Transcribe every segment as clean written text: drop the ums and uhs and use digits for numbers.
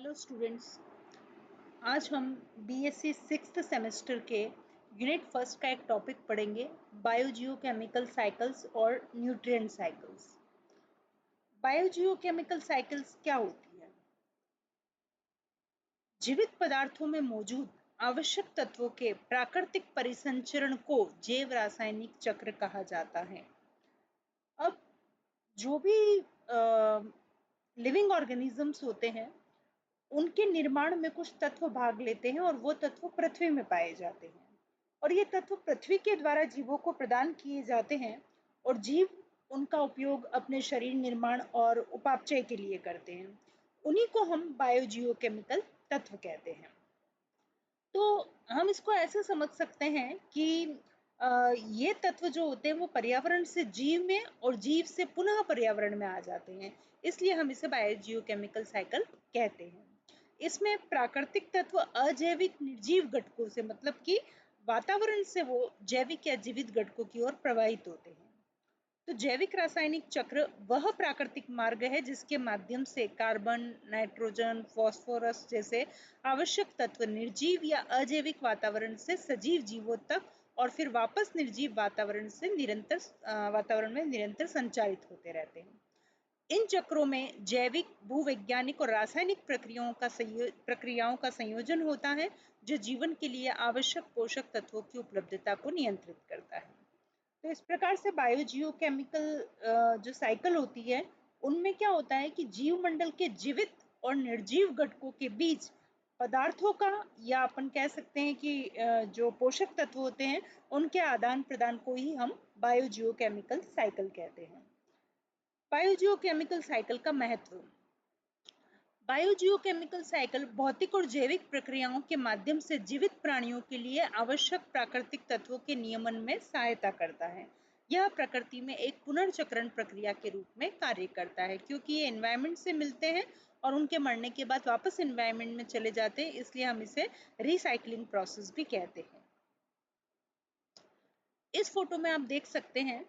Hello students. आज हम BSc sixth semester के यूनिट फर्स्ट का एक टॉपिक पढ़ेंगे, बायोजियोकेमिकल साइकिल्स और न्यूट्रिएंट साइकिल्स। बायोजियोकेमिकल साइकिल्स क्या होती है? जीवित पदार्थों में मौजूद आवश्यक तत्वों के प्राकृतिक परिसंचरण को जैव रासायनिक चक्र कहा जाता है। अब जो भी लिविंग ऑर्गेनिजम्स होते हैं उनके निर्माण में कुछ तत्व भाग लेते हैं और वो तत्व पृथ्वी में पाए जाते हैं और ये तत्व पृथ्वी के द्वारा जीवों को प्रदान किए जाते हैं और जीव उनका उपयोग अपने शरीर निर्माण और उपापचय के लिए करते हैं। उन्हीं को हम बायोजियोकेमिकल तत्व कहते हैं। तो हम इसको ऐसे समझ सकते हैं कि ये तत्व जो होते हैं वो पर्यावरण से जीव में और जीव से पुनः पर्यावरण में आ जाते हैं, इसलिए हम इसे बायोजियोकेमिकल साइकिल कहते हैं। इसमें प्राकृतिक तत्व अजैविक निर्जीव घटकों से, मतलब कि वातावरण से वो जैविक या जीवित घटकों की ओर प्रवाहित होते हैं। तो जैविक रासायनिक चक्र वह प्राकृतिक मार्ग है जिसके माध्यम से कार्बन, नाइट्रोजन, फास्फोरस जैसे आवश्यक तत्व निर्जीव या अजैविक वातावरण से सजीव जीवों तक और फिर वापस निर्जीव वातावरण में निरंतर संचारित होते रहते हैं। इन चक्रों में जैविक, भूवैज्ञानिक और रासायनिक प्रक्रियाओं का संयोजन होता है जो जीवन के लिए आवश्यक पोषक तत्वों की उपलब्धता को नियंत्रित करता है। तो इस प्रकार से बायोजियोकेमिकल जो साइकिल होती है उनमें क्या होता है कि जीव मंडल के जीवित और निर्जीव घटकों के बीच पदार्थों का, या अपन कह सकते हैं कि जो पोषक तत्व होते हैं उनके आदान प्रदान को ही हम बायोजियोकेमिकल साइकिल कहते हैं। बायोजियोकेमिकल साइकिल का महत्व। बायोजियोकेमिकल साइकिल भौतिक और जैविक प्रक्रियाओं के माध्यम से जीवित प्राणियों के लिए आवश्यक प्राकृतिक तत्वों के नियमन में सहायता करता है। यह प्रकृति में एक पुनर्चक्रण प्रक्रिया के रूप में कार्य करता है, क्योंकि ये एनवायरनमेंट से मिलते हैं और उनके मरने के बाद वापस एनवायरनमेंट में चले जाते हैं, इसलिए हम इसे रिसाइकलिंग प्रोसेस भी कहते हैं। इस फोटो में आप देख सकते हैं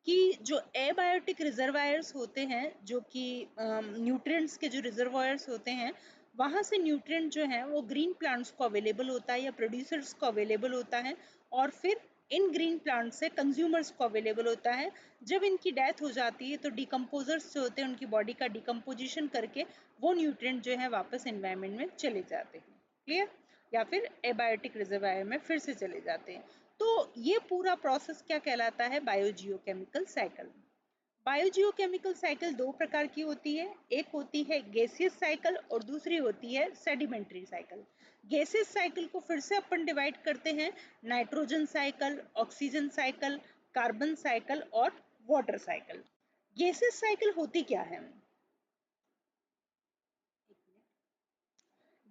कि जो एबायोटिक रिजर्वायर्स होते हैं, जो कि न्यूट्रिएंट्स के जो रिजर्वायर्स होते हैं, वहां से न्यूट्रिएंट जो है वो ग्रीन प्लांट्स को अवेलेबल होता है या प्रोड्यूसर्स को अवेलेबल होता है और फिर इन ग्रीन प्लांट से कंज्यूमर्स को अवेलेबल होता है। जब इनकी डेथ हो जाती है तो डिकम्पोजर्स जो होते हैं उनकी बॉडी का डिकम्पोजिशन करके वो न्यूट्रिएंट जो है वापस एनवायरनमेंट में चले जाते हैं। क्लियर? या फिर एबायोटिक रिजर्वायर में फिर से चले जाते हैं। तो ये पूरा प्रोसेस क्या कहलाता है? Biogeochemical cycle. बायोजियोकेमिकल साइकिल दो प्रकार की होती है, एक होती है गैसियस साइकिल और दूसरी होती है सेडिमेंट्री साइकिल। गैसियस साइकिल को फिर से अपन डिवाइड करते हैं nitrogen cycle, oxygen cycle, carbon cycle और वाटर साइकिल। गैसियस साइकिल होती क्या है?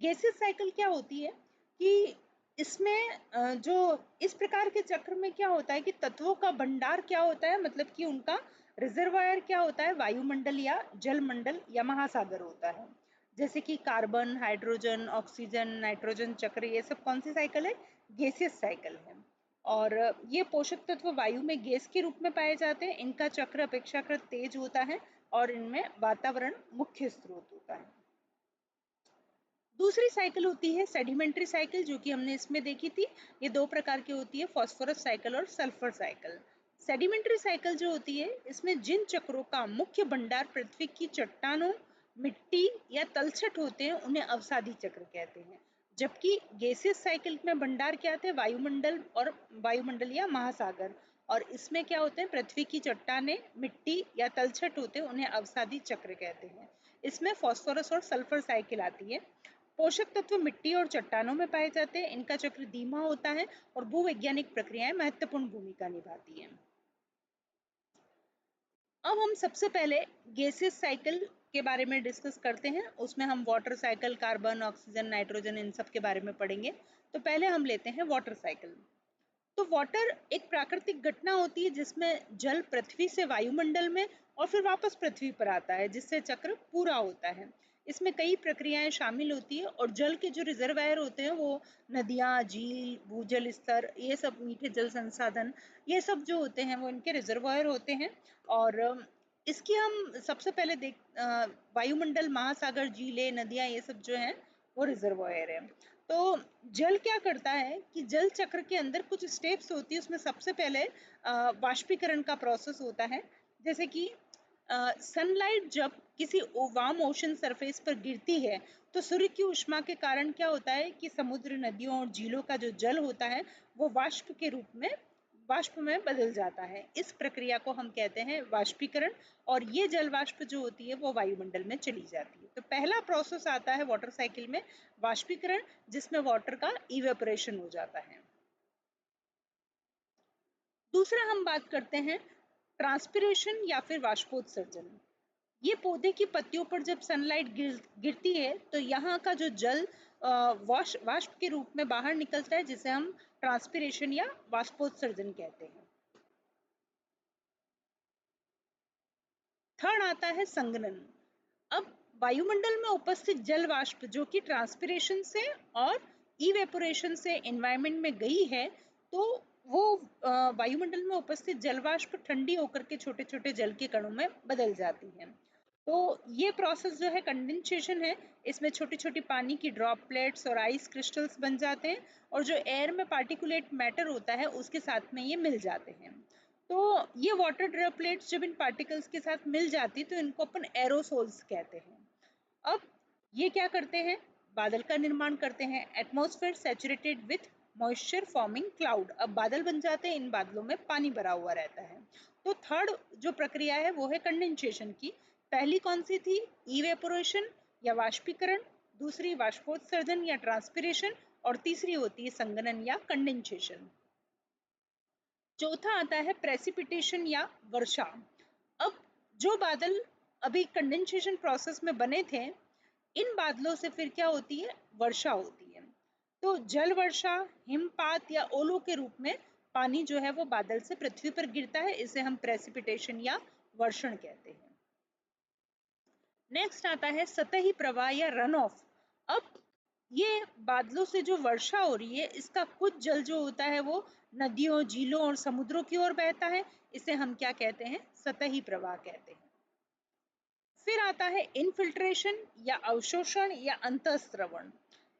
गैसियस साइकिल क्या होती है कि इसमें जो इस प्रकार के चक्र में क्या होता है कि तत्वों का भंडार क्या होता है, मतलब कि उनका रिजर्वायर क्या होता है, वायुमंडल या जलमंडल या महासागर होता है। जैसे कि कार्बन, हाइड्रोजन, ऑक्सीजन, नाइट्रोजन चक्र, ये सब कौन सी साइकिल है? गैसियस साइकिल है। और ये पोषक तत्व वायु में गैस के रूप में पाए जाते हैं। इनका चक्र अपेक्षाकृत तेज होता है और इनमें वातावरण मुख्य स्रोत होता है। दूसरी साइकिल होती है सेडिमेंट्री साइकिल, जो कि हमने इसमें देखी थी। ये दो प्रकार की होती है, फास्फोरस साइकिल और सल्फर साइकिल। सेडिमेंट्री साइकिल जो होती है इसमें जिन चक्रों का मुख्य भंडार पृथ्वी की चट्टानों, मिट्टी या तलछट होते हैं उन्हें अवसादी चक्र कहते हैं। जबकि गैसियस साइकिल में भंडार क्या थे? वायुमंडल या महासागर, और इसमें क्या होते हैं? पृथ्वी की चट्टानें, मिट्टी या तलछट होते हैं, उन्हें अवसादी चक्र कहते हैं। इसमें फास्फोरस और सल्फर साइकिल आती है। पोषक तत्व मिट्टी और चट्टानों में पाए जाते हैं। इनका चक्र धीमा होता है और भूवैज्ञानिक प्रक्रियाएं महत्वपूर्ण भूमिका निभाती हैं। अब हम सबसे पहले गैसियस साइकिल के बारे में डिस्कस करते हैं। उसमें हम water cycle, carbon, oxygen, nitrogen, इन सब के बारे में पढ़ेंगे। तो पहले हम लेते हैं वाटर साइकिल। तो वाटर एक प्राकृतिक घटना होती है जिसमें जल पृथ्वी से वायुमंडल में और फिर वापस पृथ्वी पर आता है, जिससे चक्र पूरा होता है। इसमें कई प्रक्रियाएं शामिल होती है और जल के जो रिजर्वायर होते हैं वो नदियां, झील, भूजल स्तर, ये सब मीठे जल संसाधन, ये सब जो होते हैं वो इनके रिजर्वायर होते हैं। और इसकी हम सबसे पहले वायुमंडल, महासागर, झीलें, नदियां, ये सब जो है वो रिजर्वॉयर है। तो जल क्या करता है कि जल चक्र के अंदर कुछ स्टेप्स होती है, उसमें सबसे पहले वाष्पीकरण का प्रोसेस होता है। जैसे कि सनलाइट जब किसी वार्म ओशन सरफेस पर गिरती है तो सूर्य की ऊष्मा के कारण क्या होता है कि समुद्र, नदियों और झीलों का जो जल होता है वो वाष्प में बदल जाता है। इस प्रक्रिया को हम कहते हैं वाष्पीकरण, और ये जल वाष्प जो होती है वो वायुमंडल में चली जाती है। तो पहला प्रोसेस आता है वाटर साइकिल में वाष्पीकरण, जिसमें वाटर का इवेपोरेशन हो जाता है। दूसरा हम बात करते हैं ट्रांसपिरेशन या फिर वाष्पोत्सर्जन। ये पौधे की पत्तियों पर जब सनलाइट गिरती है तो यहाँ का जो जल वाष्प के रूप में बाहर निकलता है, जिसे हम ट्रांसपिरेशन या वाष्पोत्सर्जन कहते हैं। थर्ड आता है संघनन। अब वायुमंडल में उपस्थित जल वाष्प जो कि ट्रांसपिरेशन से और इवेपोरेशन से एनवायरमेंट में गई है, तो वो वायुमंडल में उपस्थित जल वाष्प ठंडी होकर के छोटे छोटे जल के कणों में बदल जाती है। तो ये प्रोसेस जो है कंडेंसेशन है, इसमें छोटी छोटी पानी की ड्रॉपलेट्स और आइस क्रिस्टल्स बन जाते हैं, और जो एयर में पार्टिकुलेट मैटर होता है उसके साथ में ये मिल जाते हैं। तो ये वाटर ड्रॉपलेट्स जब इन पार्टिकल्स के साथ मिल जाती तो इनको अपन एरोसोल्स कहते हैं। अब ये क्या करते हैं, बादल का निर्माण करते हैं। Atmosphere saturated with moisture forming cloud. अब बादल बन जाते हैं, इन बादलों में पानी भरा हुआ रहता है। तो थर्ड जो प्रक्रिया है वो है कंडेंसेशन की। पहली कौन सी थी, इवेपोरेशन या वाष्पीकरण, दूसरी वाष्पोत्सर्जन या ट्रांसपिरेशन, और तीसरी होती है संघनन या कंडेंसेशन। चौथा आता है प्रेसिपिटेशन या वर्षा। अब जो बादल अभी कंडेंसेशन प्रोसेस में बने थे, इन बादलों से फिर क्या होती है, वर्षा होती है। तो जल वर्षा, हिमपात या ओलों के रूप में पानी जो है वो बादल से पृथ्वी पर गिरता है, इसे हम प्रेसिपिटेशन या वर्षण कहते हैं। नेक्स्ट आता है सतही प्रवाह या रन ऑफ। अब ये बादलों से जो वर्षा हो रही है, इसका कुछ जल जो होता है वो नदियों, झीलों और समुद्रों की ओर बहता है, इसे हम क्या कहते हैं, सतही प्रवाह कहते हैं। फिर आता है इनफिल्ट्रेशन या अवशोषण या अंतःस्रवण।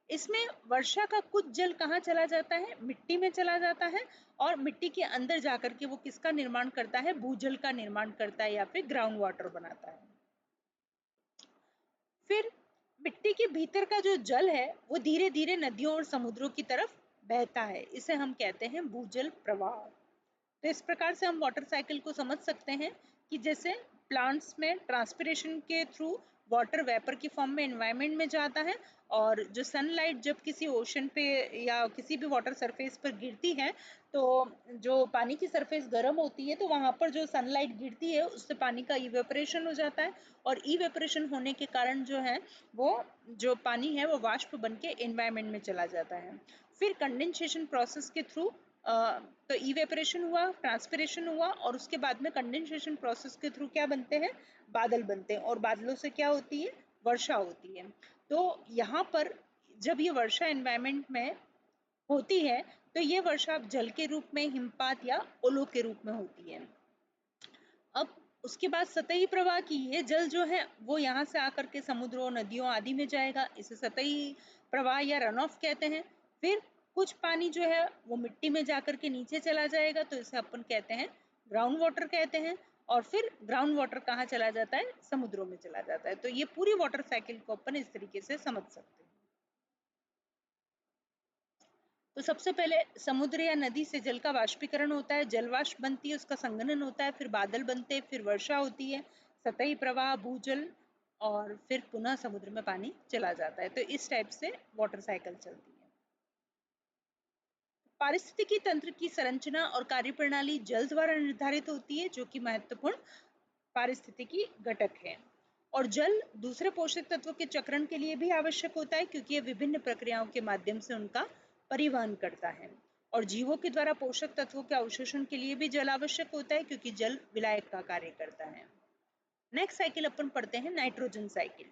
इसमें वर्षा का कुछ जल कहाँ चला जाता है, मिट्टी में चला जाता है, और मिट्टी के अंदर जाकर के वो किसका निर्माण करता है, भूजल का निर्माण करता है या फिर ग्राउंड वाटर बनाता है। फिर मिट्टी के भीतर का जो जल है वो धीरे धीरे नदियों और समुद्रों की तरफ बहता है, इसे हम कहते हैं भूजल प्रवाह। तो इस प्रकार से हम वाटर साइकिल को समझ सकते हैं कि जैसे प्लांट्स में ट्रांसपिरेशन के थ्रू वाटर वेपर की फॉर्म में एनवायरनमेंट में जाता है, और जो सनलाइट जब किसी ओशन पे या किसी भी वाटर सरफेस पर गिरती है, तो जो पानी की सरफेस गर्म होती है तो वहां पर जो सनलाइट गिरती है उससे पानी का इवेपोरेशन हो जाता है, और इवेपोरेशन होने के कारण जो है वो जो पानी है वो वाष्प बन के एनवायरनमेंट में चला जाता है। फिर कंडेंसेशन प्रोसेस के थ्रू तो इवेपोरेशन हुआ, ट्रांसपिरेशन हुआ, और उसके बाद में कंडेंसेशन प्रोसेस के थ्रू क्या बनते हैं, बादल बनते हैं, और बादलों से क्या होती है, वर्षा होती है। तो यहाँ पर जब ये वर्षा एनवायरनमेंट में होती है तो ये वर्षा जल के रूप में, हिमपात या ओलों के रूप में होती है। अब उसके बाद सतही प्रवाह की ये जल जो है वो यहाँ से आकर के समुद्रों, नदियों आदि में जाएगा, इसे सतही प्रवाह या रन ऑफ कहते हैं। फिर कुछ पानी जो है वो मिट्टी में जाकर के नीचे चला जाएगा, तो इसे अपन कहते हैं ग्राउंड वाटर कहते हैं। और फिर ग्राउंड वाटर कहाँ चला जाता है, समुद्रों में चला जाता है। तो ये पूरी वाटर साइकिल को अपन इस तरीके से समझ सकते हैं। तो सबसे पहले समुद्र या नदी से जल का वाष्पीकरण होता है, जल वाष्प बनती है, उसका संघनन होता है, फिर बादल बनते हैं, फिर वर्षा होती है, सतही प्रवाह, भूजल, और फिर पुनः समुद्र में पानी चला जाता है। तो इस टाइप से वाटर साइकिल चलती है। पारिस्थितिकी तंत्र की संरचना और कार्यप्रणाली जल द्वारा निर्धारित होती है, जो कि महत्वपूर्ण पारिस्थितिकी घटक है। और जल दूसरे पोषक तत्वों के चक्रण के लिए भी आवश्यक होता है, क्योंकि यह विभिन्न प्रक्रियाओं के माध्यम से उनका परिवहन करता है। और जीवों के द्वारा पोषक तत्वों के अवशोषण के लिए भी जल आवश्यक होता है, क्योंकि जल विलायक का कार्य करता है। नेक्स्ट साइकिल अपन पढ़ते हैं नाइट्रोजन साइकिल।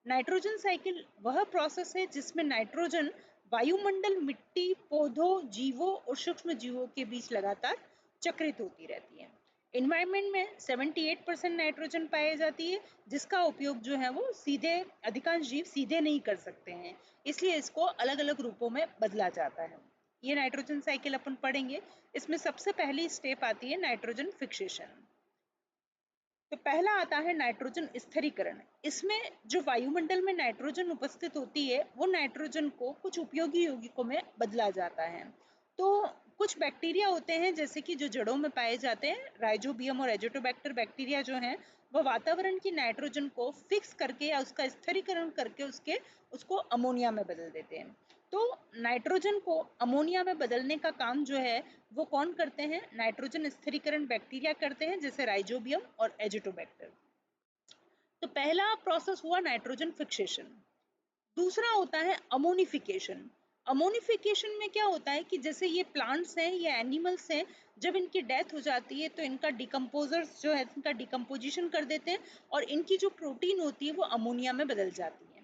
नाइट्रोजन साइकिल वह प्रोसेस है जिसमें नाइट्रोजन वायुमंडल, मिट्टी, पौधों, जीवों और सूक्ष्म जीवों के बीच लगातार चक्रित होती रहती है। इन्वायरमेंट में 78% नाइट्रोजन पाई जाती है, जिसका उपयोग जो है वो सीधे अधिकांश जीव सीधे नहीं कर सकते हैं, इसलिए इसको अलग अलग रूपों में बदला जाता है। ये नाइट्रोजन साइकिल अपन पढ़ेंगे। इसमें सबसे पहली स्टेप आती है नाइट्रोजन फिक्सेशन। तो पहला आता है नाइट्रोजन स्थिरीकरण। इसमें जो वायुमंडल में नाइट्रोजन उपस्थित होती है वो नाइट्रोजन को कुछ उपयोगी यौगिकों में बदला जाता है। तो कुछ बैक्टीरिया होते हैं जैसे कि जो जड़ों में पाए जाते हैं, राइजोबियम और एजोटोबैक्टर बैक्टीरिया जो हैं वो वातावरण की नाइट्रोजन को फिक्स करके या उसका स्थिरीकरण करके उसको अमोनिया में बदल देते हैं। तो नाइट्रोजन को अमोनिया में बदलने का काम जो है वो कौन करते हैं? नाइट्रोजन स्थिरीकरण बैक्टीरिया करते हैं, जैसे राइजोबियम और एजिटोबैक्टर। तो पहला प्रोसेस हुआ नाइट्रोजन फिक्सेशन। दूसरा होता है अमोनिफिकेशन। अमोनिफिकेशन में क्या होता है कि जैसे ये प्लांट्स हैं, ये एनिमल्स हैं, जब इनकी डेथ हो जाती है तो इनका डिकम्पोजर्स जो है इनका डिकम्पोजिशन कर देते हैं और इनकी जो प्रोटीन होती है वो अमोनिया में बदल जाती है।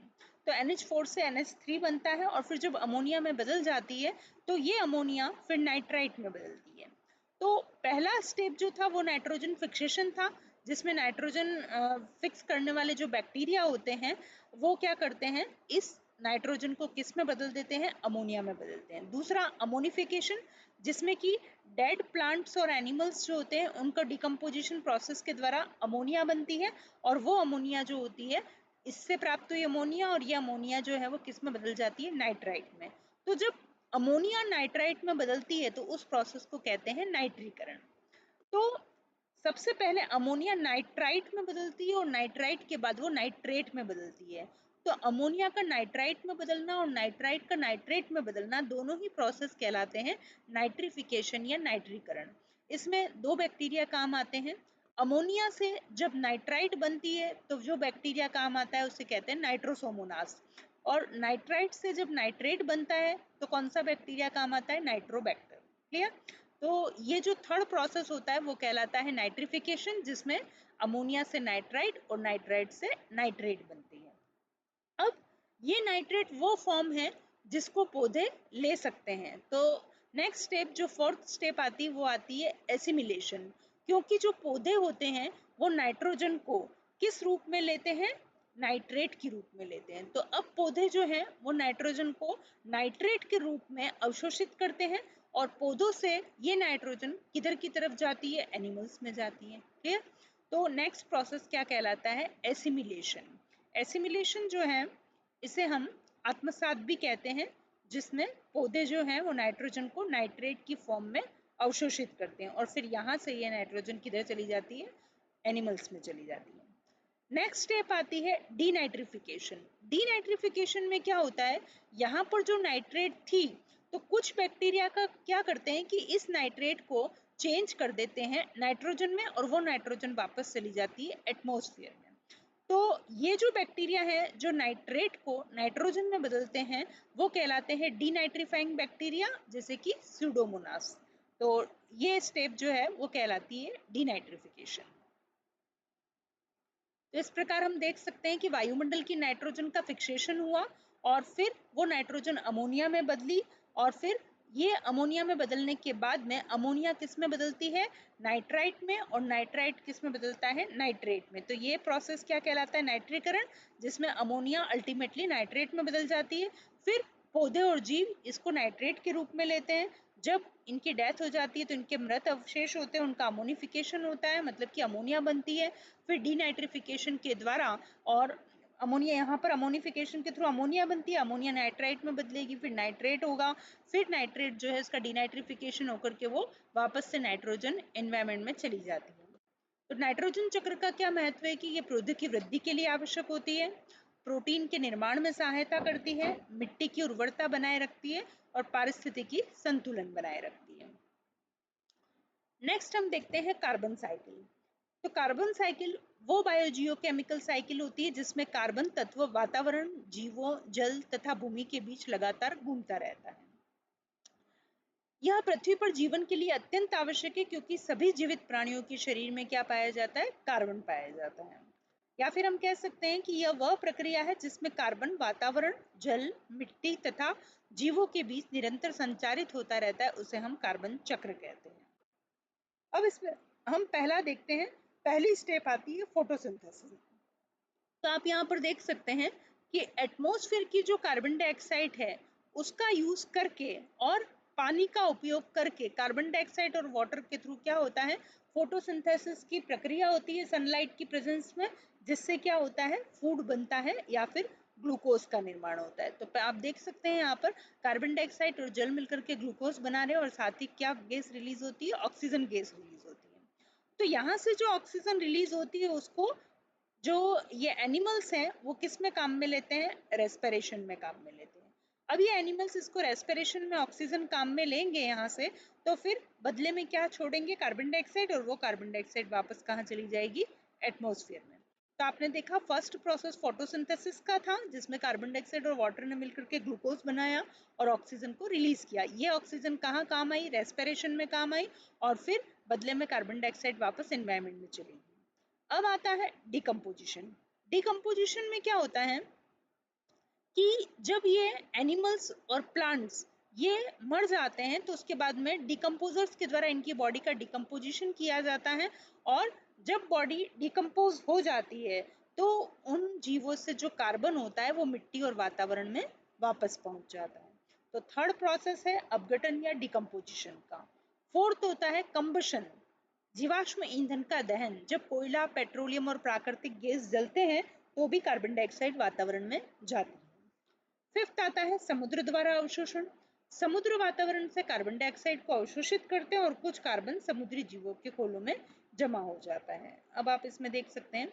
तो NH4 से NH3 बनता है और फिर जब अमोनिया में बदल जाती है तो ये अमोनिया फिर नाइट्राइट में बदलती है। तो पहला स्टेप जो था वो नाइट्रोजन फिक्सेशन था, जिसमें नाइट्रोजन फिक्स करने वाले जो बैक्टीरिया होते हैं वो क्या करते हैं, इस नाइट्रोजन को किस में बदल देते हैं? अमोनिया में बदलते हैं। दूसरा अमोनिफिकेशन, जिसमें कि डेड प्लांट्स और एनिमल्स जो होते हैं उनका डिकम्पोजिशन प्रोसेस के द्वारा अमोनिया बनती है और वो अमोनिया जो होती है इससे प्राप्त हुई अमोनिया, और ये अमोनिया जो है वो किस में बदल जाती है? नाइट्राइट में। तो जब अमोनिया नाइट्राइट में बदलती है तो उस प्रोसेस को कहते हैं नाइट्रीकरण। तो सबसे पहले अमोनिया नाइट्राइट में बदलती है और नाइट्राइट के बाद वो नाइट्रेट में बदलती है। तो अमोनिया का नाइट्राइट में बदलना और नाइट्राइट का नाइट्रेट में बदलना दोनों ही प्रोसेस कहलाते हैं नाइट्रिफिकेशन या नाइट्रीकरण। इसमें दो बैक्टीरिया काम आते हैं। अमोनिया से जब नाइट्राइट बनती है तो जो बैक्टीरिया काम आता है उसे कहते हैं नाइट्रोसोमोनास, और नाइट्राइट से जब नाइट्रेट बनता है तो कौन सा बैक्टीरिया काम आता है? नाइट्रोबैक्टर। क्लियर? तो ये जो थर्ड प्रोसेस होता है वो कहलाता है नाइट्रिफिकेशन, जिसमें अमोनिया से नाइट्राइट और नाइट्राइट से नाइट्रेट बनती है। अब ये नाइट्रेट वो फॉर्म है जिसको पौधे ले सकते हैं। तो नेक्स्ट स्टेप जो फोर्थ स्टेप आती है वो आती है एसिमिलेशन, क्योंकि जो पौधे होते हैं वो नाइट्रोजन को किस रूप में लेते हैं? नाइट्रेट के रूप में लेते हैं। तो अब पौधे जो हैं वो नाइट्रोजन को नाइट्रेट के रूप में अवशोषित करते हैं और पौधों से ये नाइट्रोजन किधर की तरफ जाती है? एनिमल्स में जाती है। क्लियर? तो नेक्स्ट प्रोसेस क्या कहलाता है? एसिमिलेशन। एसिमिलेशन जो है इसे हम आत्मसात भी कहते हैं, जिसमें पौधे जो हैं वो नाइट्रोजन को नाइट्रेट की फॉर्म में अवशोषित करते हैं और फिर यहाँ से ये नाइट्रोजन किधर चली जाती है? एनिमल्स में चली जाती है। नेक्स्ट स्टेप आती है डीनाइट्रिफिकेशन। डीनाइट्रिफिकेशन में क्या होता है, यहाँ पर जो नाइट्रेट थी तो कुछ बैक्टीरिया का क्या करते हैं कि इस नाइट्रेट को चेंज कर देते हैं नाइट्रोजन में और वो नाइट्रोजन वापस चली जाती है एटमॉस्फेयर में। तो ये जो बैक्टीरिया है जो नाइट्रेट को नाइट्रोजन में बदलते हैं वो कहलाते हैं डीनाइट्रीफाइंग बैक्टीरिया, जैसे कि स्यूडोमोनास। तो ये स्टेप जो है वो कहलाती है डीनाइट्रिफिकेशन। तो इस प्रकार हम देख सकते हैं कि वायुमंडल की नाइट्रोजन का फिक्सेशन हुआ और फिर वो नाइट्रोजन अमोनिया में बदली, और फिर ये अमोनिया में बदलने के बाद में अमोनिया किस में बदलती है? नाइट्राइट में, और नाइट्राइट किस में बदलता है? नाइट्रेट में। तो ये प्रोसेस क्या कहलाता है? नाइट्रीकरण, जिसमें अमोनिया अल्टीमेटली नाइट्रेट में बदल जाती है। फिर पौधे और जीव इसको नाइट्रेट के रूप में लेते हैं। जब इनकी डेथ हो जाती है तो इनके मृत अवशेष होते हैं, उनका अमोनिफिकेशन होता है, मतलब कि अमोनिया बनती है। फिर डीनाइट्रिफिकेशन के द्वारा और अमोनिया, यहाँ पर अमोनिफिकेशन के थ्रू अमोनिया बनती है, अमोनिया नाइट्राइट में बदलेगी, फिर नाइट्रेट होगा, फिर नाइट्रेट जो है इसका डीनाइट्रिफिकेशन होकर के वो वापस से नाइट्रोजन एनवायरमेंट में चली जाती है। तो नाइट्रोजन चक्र का क्या महत्व है कि ये पौधे की वृद्धि के लिए आवश्यक होती है, प्रोटीन के निर्माण में सहायता करती है, मिट्टी की उर्वरता बनाए रखती है और पारिस्थितिकी संतुलन बनाए रखती है। नेक्स्ट हम देखते हैं कार्बन साइकिल। तो कार्बन साइकिल वो बायोजियोकेमिकल साइकिल होती है जिसमें कार्बन तत्व वातावरण, जीवों, जल तथा भूमि के बीच लगातार घूमता रहता है। यह पृथ्वी पर जीवन के लिए अत्यंत आवश्यक है क्योंकि सभी जीवित प्राणियों के शरीर में क्या पाया जाता है? कार्बन पाया जाता है। या फिर हम कह सकते हैं कि यह वह प्रक्रिया है जिसमें कार्बन वातावरण, जल, मिट्टी तथा जीवों के बीच निरंतर संचारित होता रहता है, उसे हम कार्बन चक्र कहते हैं। अब इसमें हम पहला देखते हैं, पहली स्टेप आती है फोटोसिंथेसिस। तो आप यहाँ पर देख सकते हैं कि एटमॉस्फेयर की जो कार्बन डाइऑक्साइड है उसका यूज करके और पानी का उपयोग करके कार्बन डाइऑक्साइड और वाटर के थ्रू क्या होता है, फोटोसिंथेसिस की प्रक्रिया होती है सनलाइट की प्रेजेंस में, जिससे क्या होता है, फूड बनता है या फिर ग्लूकोज का निर्माण होता है। तो आप देख सकते हैं यहाँ पर कार्बन डाइऑक्साइड और जल मिलकर के ग्लूकोज बना रहे हैं और साथ ही क्या गैस रिलीज होती है, ऑक्सीजन गैस रिलीज होती है। तो यहाँ से जो ऑक्सीजन रिलीज होती है उसको जो ये एनिमल्स हैं वो किस में काम में लेते हैं, रेस्पिरेशन में काम में लेते हैं। अब ये एनिमल्स इसको रेस्पिरेशन में ऑक्सीजन काम में लेंगे यहाँ से, तो फिर बदले में क्या छोड़ेंगे, कार्बन डाइऑक्साइड, और वो कार्बन डाइऑक्साइड वापस कहाँ चली जाएगी, एटमॉस्फेयर में। तो आपने देखा फर्स्ट प्रोसेस फोटोसिंथेसिस का था जिसमें कार्बन डाइऑक्साइड और वाटर ने मिलकर के ग्लूकोज बनाया और ऑक्सीजन को रिलीज किया। ये ऑक्सीजन कहाँ काम आई, रेस्पिरेशन में काम आई, और फिर बदले में कार्बन डाइऑक्साइड वापस एनवायरमेंट में चली गई। अब आता है डिकम्पोजिशन। डिकम्पोजिशन में क्या होता है कि जब ये एनिमल्स और प्लांट्स ये मर जाते हैं तो उसके बाद में डिकम्पोजर्स के द्वारा इनकी बॉडी का डिकम्पोजिशन किया जाता है, और जब बॉडी डिकम्पोज हो जाती है तो उन जीवों से जो कार्बन होता है वो मिट्टी और वातावरण में वापस पहुंच जाता है। तो थर्ड प्रोसेस है अपघटन या डिकम्पोजिशन का। फोर्थ होता है कंबशन, जीवाश्म ईंधन का दहन, जब कोयला, पेट्रोलियम और प्राकृतिक गैस जलते हैं तो भी कार्बन डाइऑक्साइड वातावरण में जाती है। फिफ्थ आता है समुद्र द्वारा अवशोषण। समुद्र वातावरण से कार्बन डाइऑक्साइड को अवशोषित करते हैं और कुछ कार्बन समुद्री जीवों के खोलों में जमा हो जाता है। अब आप इसमें देख सकते हैं,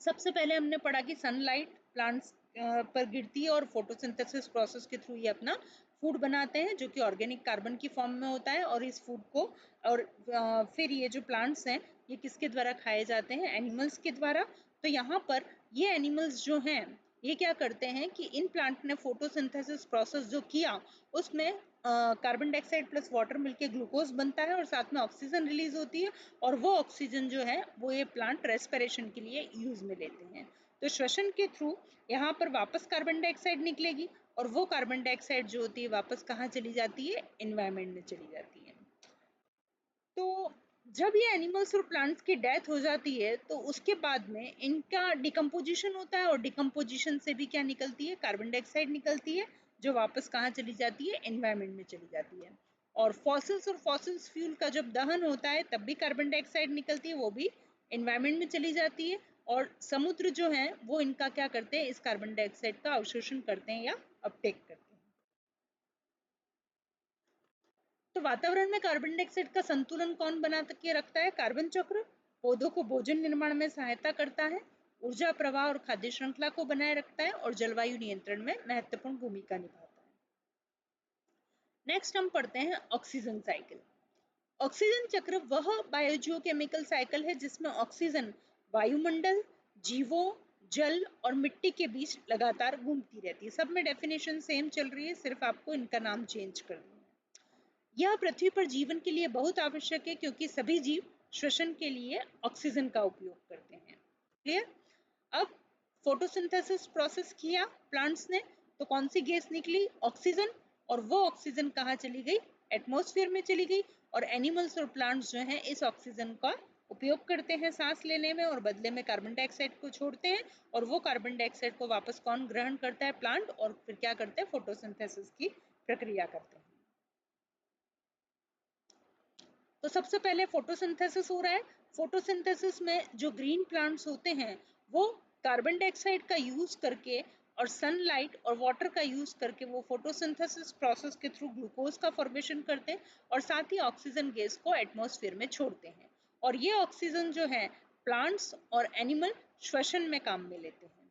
सबसे पहले हमने पढ़ा कि सनलाइट प्लांट्स पर गिरती है और फोटोसिंथेसिस प्रोसेस के थ्रू ये अपना फूड बनाते हैं जो कि ऑर्गेनिक कार्बन की फॉर्म में होता है, और इस फूड को और फिर ये जो प्लांट्स हैं ये किसके द्वारा खाए जाते हैं, एनिमल्स के द्वारा। तो यहाँ पर ये एनिमल्स जो हैं ये क्या करते हैं कि इन प्लांट ने फोटोसिंथेसिस प्रोसेस जो किया उसमें कार्बन डाइऑक्साइड प्लस वाटर मिलके ग्लूकोज बनता है और साथ में ऑक्सीजन रिलीज होती है, और वो ऑक्सीजन जो है वो ये प्लांट रेस्पिरेशन के लिए यूज में लेते हैं। तो श्वसन के थ्रू यहाँ पर वापस कार्बन डाइऑक्साइड निकलेगी और वो कार्बन डाइऑक्साइड जो होती है वापस कहाँ चली जाती है, एनवायरमेंट में चली जाती है। तो जब ये एनिमल्स और प्लांट्स की डेथ हो जाती है तो उसके बाद में इनका डिकम्पोजिशन होता है, और डिकम्पोजिशन से भी क्या निकलती है, कार्बन डाइऑक्साइड निकलती है जो वापस कहाँ चली जाती है, एनवायरमेंट में चली जाती है। और फॉसिल्स और फॉसिल्स फ्यूल का जब दहन होता है तब भी कार्बन डाइऑक्साइड निकलती है, वो भी एनवायरमेंट में चली जाती है, और समुद्र जो है वो इनका क्या करते हैं, इस कार्बन डाइऑक्साइड का अवशोषण करते हैं या अपटेक करते हैं। तो वातावरण में कार्बन डाइऑक्साइड का संतुलन कौन बना के रखता है, कार्बन चक्र पौधों को भोजन निर्माण में सहायता करता है, ऊर्जा प्रवाह और खाद्य श्रृंखला को बनाए रखता है, और जलवायु नियंत्रण में महत्वपूर्ण भूमिका निभाता है। नेक्स्ट हम पढ़ते हैं ऑक्सीजन साइकिल। ऑक्सीजन चक्र वह बायोजियोकेमिकल साइकिल है जिसमें ऑक्सीजन वायुमंडल, जीवों, जल और मिट्टी के बीच लगातार घूमती रहती है। सब में डेफिनेशन सेम चल रही है, सिर्फ आपको इनका नाम चेंज कर देना है। यह पृथ्वी पर जीवन के लिए बहुत आवश्यक है क्योंकि सभी जीव श्वसन के लिए ऑक्सीजन का उपयोग करते हैं। क्लियर? अब फोटोसिंथेसिस प्रोसेस किया प्लांट्स ने तो कौन सी गैस निकली, ऑक्सीजन, और वो ऑक्सीजन कहाँ चली गई, एटमॉस्फेयर में चली गई, और एनिमल्स और प्लांट्स जो हैं इस ऑक्सीजन का उपयोग करते हैं सांस लेने में और बदले में कार्बन डाइऑक्साइड को छोड़ते हैं, और वो कार्बन डाइऑक्साइड को वापस कौन ग्रहण करता है, प्लांट, और फिर क्या करते हैं, फोटोसिंथेसिस की प्रक्रिया करते हैं। तो सबसे पहले फोटोसिंथेसिस हो रहा है। फोटोसिंथेसिस में जो ग्रीन प्लांट्स होते हैं वो कार्बन डाइऑक्साइड का यूज करके और सनलाइट और वाटर का यूज करके वो फोटोसिंथेसिस प्रोसेस के थ्रू ग्लूकोज का फॉर्मेशन करते हैं और साथ ही ऑक्सीजन गैस को एटमॉस्फेयर में छोड़ते हैं, और ये ऑक्सीजन जो है प्लांट्स और एनिमल श्वसन में काम में लेते हैं।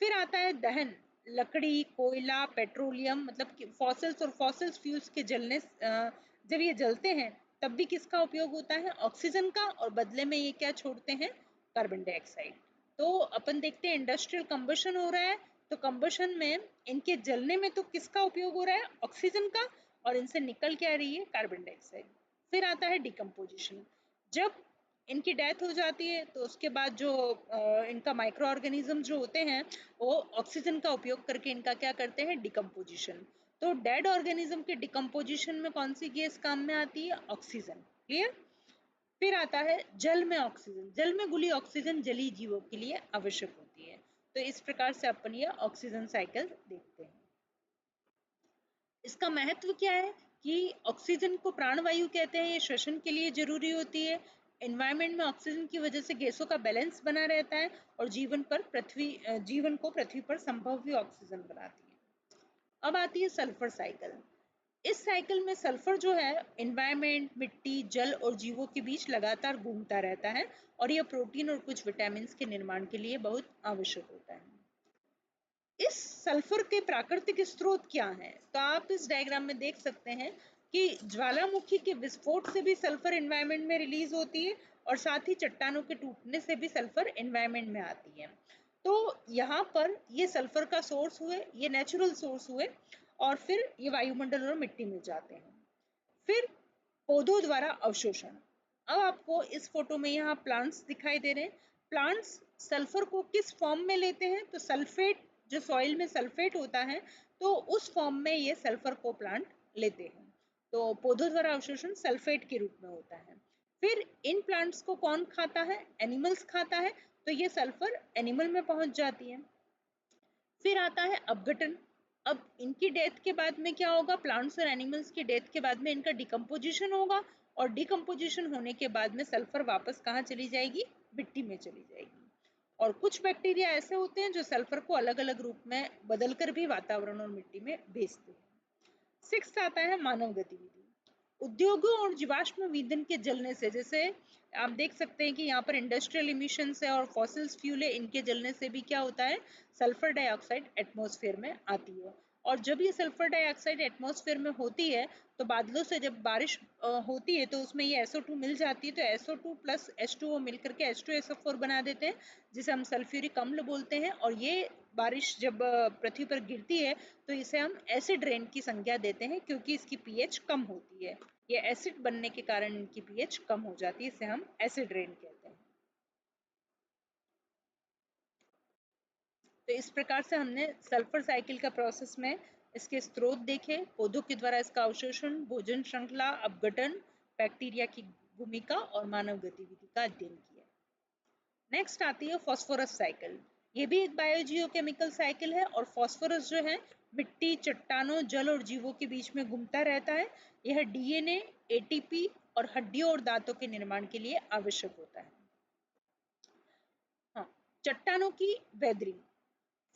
फिर आता है दहन, लकड़ी, कोयला, पेट्रोलियम मतलब फॉसिल्स और फॉसिल्स फ्यूल्स के जलने जब ये जलते हैं तब भी किसका उपयोग होता है, ऑक्सीजन का, और बदले में ये क्या छोड़ते हैं, कार्बन डाइऑक्साइड। तो अपन देखते हैं इंडस्ट्रियल कंबशन हो रहा है, तो कंबशन में इनके जलने में तो किसका उपयोग हो रहा है, ऑक्सीजन का, और इनसे निकल क्या रही है, कार्बन डाइऑक्साइड। फिर आता है डिकम्पोजिशन, जब इनकी डेथ हो जाती है तो उसके बाद जो इनका माइक्रो ऑर्गेनिज्म जो होते हैं वो ऑक्सीजन का उपयोग करके इनका क्या करते हैं, डिकम्पोजिशन। तो डेड ऑर्गेनिज्म के डिकम्पोजिशन में कौन सी गैस काम में आती है, ऑक्सीजन। क्लियर? फिर आता है जल में ऑक्सीजन। जल में घुली ऑक्सीजन जलीय जीवों के लिए आवश्यक होती है। तो इस प्रकार से अपन ये ऑक्सीजन साइकिल देखते हैं। इसका महत्व क्या है कि ऑक्सीजन को प्राणवायु कहते हैं, ये श्वसन के लिए जरूरी होती है। एनवायरमेंट में ऑक्सीजन की वजह से गैसों का बैलेंस बना रहता है और जीवन को पृथ्वी पर संभव भी ऑक्सीजन बनाती है। अब आती है सल्फर साइकिल। इस साइकिल में सल्फर जो है एनवायरमेंट, मिट्टी, जल और जीवों के बीच लगातार घूमता रहता है और यह प्रोटीन और कुछ विटामिन के निर्माण के लिए बहुत आवश्यक होता है। इस सल्फर के प्राकृतिक स्रोत क्या हैं? तो आप इस डायग्राम में देख सकते हैं कि ज्वालामुखी के विस्फोट से भी सल्फर एनवायरमेंट में रिलीज होती है और साथ ही चट्टानों के टूटने से भी सल्फर एनवायरमेंट में आती है। तो यहाँ पर ये सल्फर का सोर्स हुए, ये नेचुरल सोर्स हुए और फिर ये वायुमंडल और मिट्टी में जाते हैं। फिर पौधों द्वारा अवशोषण। अब आपको इस फोटो में यहाँ प्लांट्स दिखाई दे रहे हैं। प्लांट्स सल्फर को किस फॉर्म में लेते हैं? तो सल्फेट, जो सॉइल में सल्फेट होता है तो उस फॉर्म में ये सल्फर को प्लांट लेते हैं। तो पौधों द्वारा अवशोषण सल्फेट के रूप में होता है। फिर इन प्लांट्स को कौन खाता है? एनिमल्स खाता है, तो ये सल्फर एनिमल में पहुंच जाती है। फिर आता है अपघटन। अब इनकी डेथ के बाद में क्या होगा? प्लांट्स और एनिमल्स की डेथ के बाद में इनका डिकम्पोजिशन होगा और डिकम्पोजिशन होने के बाद में सल्फर वापस कहाँ चली जाएगी? मिट्टी में चली जाएगी। और कुछ बैक्टीरिया ऐसे होते हैं जो सल्फर को अलग अलग रूप में बदलकर भी वातावरण और मिट्टी में भेजते हैं। 6 आता है मानव गतिविधि। उद्योगों और जीवाश्म ईंधन के जलने से, जैसे आप देख सकते हैं कि यहाँ पर इंडस्ट्रियल इमिशन है और फॉसिल्स फ्यूल है, इनके जलने से भी क्या होता है? सल्फर डाइऑक्साइड एटमॉस्फेयर में आती है। और जब ये सल्फर डाइऑक्साइड एटमॉस्फेयर में होती है तो बादलों से जब बारिश होती है तो उसमें ये SO2 मिल जाती है, तो SO2 प्लस H2O मिलकर के H2SO4 बना देते हैं, जिसे हम सल्फ्यूरिक अम्ल बोलते हैं। और ये बारिश जब पृथ्वी पर गिरती है तो इसे हम एसिड रेन की संज्ञा देते हैं, क्योंकि इसकी pH कम होती है। ये एसिड बनने के कारण इनकी pH कम हो जाती है, इसे हम एसिड रेन कहते हैं। तो इस प्रकार से हमने सल्फर साइकिल का प्रोसेस में इसके स्रोत देखे, पौधों के द्वारा इसका अवशोषण, भोजन श्रृंखला, अपघटन, बैक्टीरिया की भूमिका और मानव गतिविधि का अध्ययन किया। नेक्स्ट आती है फॉस्फोरस साइकिल। ये भी एक बायोजियोकेमिकल साइकिल है और फॉस्फोरस जो है मिट्टी, चट्टानों, जल और जीवों के बीच में घूमता रहता है। यह DNA, ATP और हड्डियों और दांतों के निर्माण के लिए आवश्यक होता है। हाँ, चट्टानों की वेदरिंग।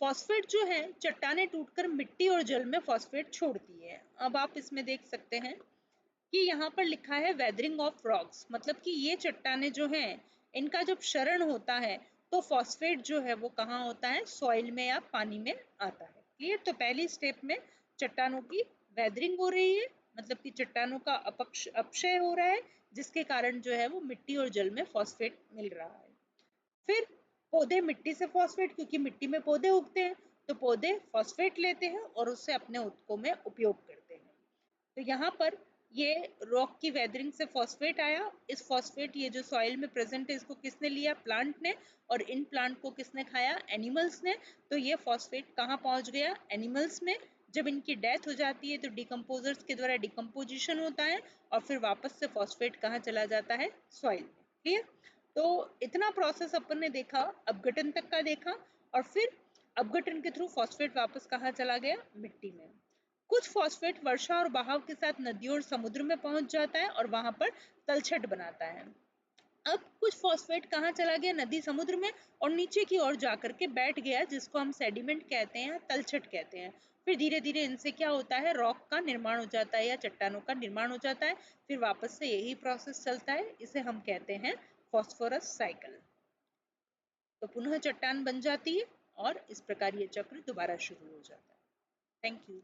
फॉस्फेट जो है चट्टाने टूटकर मिट्टी और जल में फॉस्फेट छोड़ती है। अब आप इसमें देख सकते हैं कि यहाँ पर लिखा है वेदरिंग ऑफ रॉक्स, मतलब कि ये चट्टाने जो हैं इनका जब क्षरण होता है तो फॉस्फेट जो है वो कहाँ होता है? सॉइल में या पानी में आता है। क्लियर? तो पहली स्टेप में चट्टानों की वेदरिंग हो रही है, मतलब कि चट्टानों का अपक्षय हो रहा है, जिसके कारण जो है वो मिट्टी और जल में फॉस्फेट मिल रहा है। फिर पौधे मिट्टी से फॉस्फेट, क्योंकि मिट्टी में पौधे उगते हैं तो पौधे फॉस्फेट लेते हैं और उससे अपने उत्कों में उपयोग करते हैं। तो यहाँ पर ये रॉक की वेदरिंग से फॉस्फेट आया। इस फॉस्फेट, ये जो सॉइल में प्रेजेंट है, इसको किसने लिया? प्लांट ने। और इन प्लांट को किसने खाया? एनिमल्स ने। तो ये फॉस्फेट कहाँ पहुंच गया? एनिमल्स में। जब इनकी डेथ हो जाती है तो डिकम्पोजर्स के द्वारा डिकम्पोजिशन होता है और फिर वापस से फॉस्फेट कहाँ चला जाता है? सॉइल में। क्लियर? तो इतना प्रोसेस अपन ने देखा, अपघटन तक का देखा और फिर अपघटन के थ्रू फॉस्फेट वापस कहाँ चला गया? मिट्टी में। कुछ फॉस्फेट वर्षा और बहाव के साथ नदियों और समुद्र में पहुंच जाता है और वहां पर तलछट बनाता है। अब कुछ फॉस्फेट कहाँ चला गया? नदी समुद्र में, और नीचे की ओर जाकर के बैठ गया, जिसको हम सेडिमेंट कहते हैं, तलछट कहते हैं। फिर धीरे धीरे इनसे क्या होता है? रॉक का निर्माण हो जाता है या चट्टानों का निर्माण हो जाता है। फिर वापस से यही प्रोसेस चलता है, इसे हम कहते हैं फॉस्फोरस साइकिल। तो पुनः चट्टान बन जाती है और इस प्रकार ये चक्र दोबारा शुरू हो जाता है। Thank you.